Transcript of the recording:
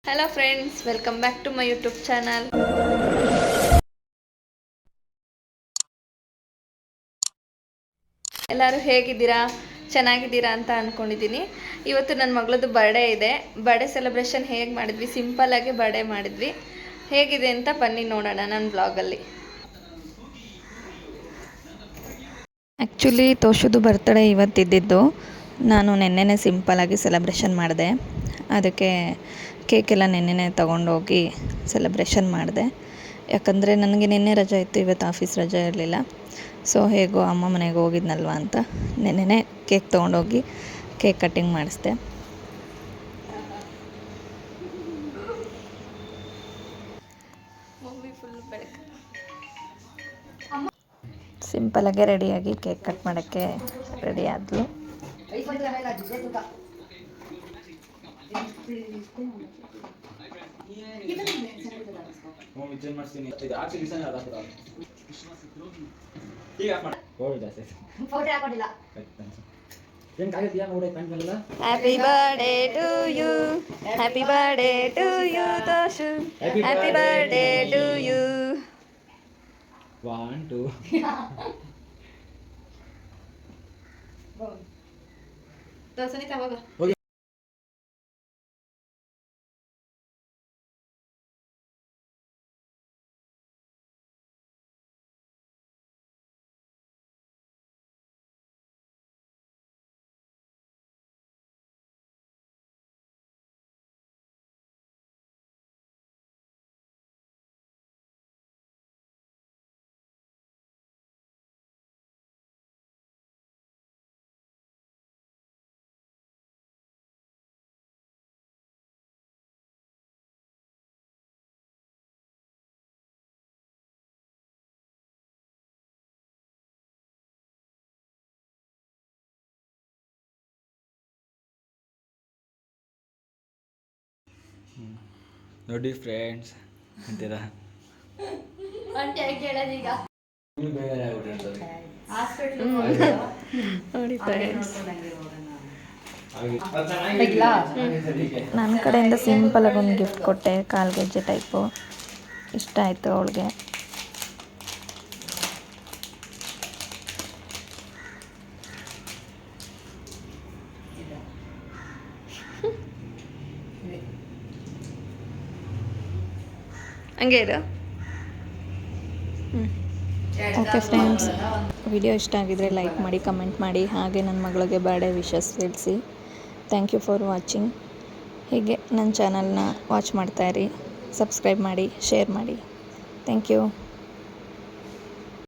Hello friends, welcome back to my YouTube channel. ಎಲ್ಲರೂ ಹೇಗಿದ್ದೀರಾ? ಚೆನ್ನಾಗಿದ್ದೀರಾ ಅಂತ ಅಂದ್ಕೊಂಡಿದ್ದೀನಿ. ಇವತ್ತು ನನ್ನ ಮಗಳದ್ದು ಬರ್ಡೇ ಇದೆ. ಬರ್ಡೇ ಸೆಲೆಬ್ರೇಷನ್ ಹೇಗೆ ಮಾಡಿದ್ವಿ? ಸಿಂಪಲ್ಲಾಗಿ ಬರ್ಡೇ ಮಾಡಿದ್ವಿ. ಹೇಗಿದೆ ಅಂತ ಬನ್ನಿ ನೋಡೋಣ ನನ್ನ ಬ್ಲಾಗಲ್ಲಿ. Actually ತೋಷುದು birthday ಇವತ್ತಿದ್ದಿದ್ದು. ನಾನು ನೆನ್ನೆನೇ ಸಿಂಪಲಾಗಿ ಸೆಲೆಬ್ರೇಷನ್ ಮಾಡಿದೆ. ಅದಕ್ಕೆ ಕೇಕೆಲ್ಲ ನೆನ್ನೆನೇ ತೊಗೊಂಡೋಗಿ ಸೆಲೆಬ್ರೇಷನ್ ಮಾಡಿದೆ. ಯಾಕಂದರೆ ನನಗೆ ನಿನ್ನೆ ರಜೆ ಇತ್ತು, ಇವತ್ತು ಆಫೀಸ್ ರಜೆ ಇರಲಿಲ್ಲ. ಸೊ ಹೇಗೋ ಅಮ್ಮ ಮನೆಗೆ ಹೋಗಿದ್ನಲ್ವ ಅಂತ ನೆನ್ನೆನೇ ಕೇಕ್ ತೊಗೊಂಡೋಗಿ ಕೇಕ್ ಕಟ್ಟಿಂಗ್ ಮಾಡಿಸ್ದೆ. ಸಿಂಪಲಾಗೆ ರೆಡಿಯಾಗಿ ಕೇಕ್ ಕಟ್ ಮಾಡೋಕ್ಕೆ ರೆಡಿ ಆದಳು. Happy birthday to you, happy birthday to you Toshu, happy birthday to you. 1 2 Sunita ಹೋಗು. ನೋಡಿ ಫ್ರೆಂಡ್ಸ್ ಅಂತೀರಾ? ನೋಡಿ ಫ್ರೆಂಡ್ಸ್, ನನ್ನ ಕಡೆಯಿಂದ ಸಿಂಪಲಾಗಿ ಒಂದು ಗಿಫ್ಟ್ ಕೊಟ್ಟೆ, ಕಾಲ್ಗೆಜ್ಜೆ ಟೈಪು. ಇಷ್ಟ ಆಯಿತು ಅವಳಿಗೆ. ಹಂಗೆ ಇರು. ಓಕೆ ಫ್ರೆಂಡ್ಸ್, ವಿಡಿಯೋ ಇಷ್ಟ ಆಗಿದರೆ ಲೈಕ್ ಮಾಡಿ, ಕಮೆಂಟ್ ಮಾಡಿ, ಹಾಗೆ ನನ್ನ ಮಗಳಿಗೆ ಬರ್ಡೇ ವಿಶಸ್ ತಿಳಿಸಿ. Thank you for watching. ಹೀಗೆ ನನ್ನ ಚಾನಲ್ನ ವಾಚ್ ಮಾಡ್ತಾಯಿರಿ, ಸಬ್ಸ್ಕ್ರೈಬ್ ಮಾಡಿ, ಶೇರ್ ಮಾಡಿ. Thank you.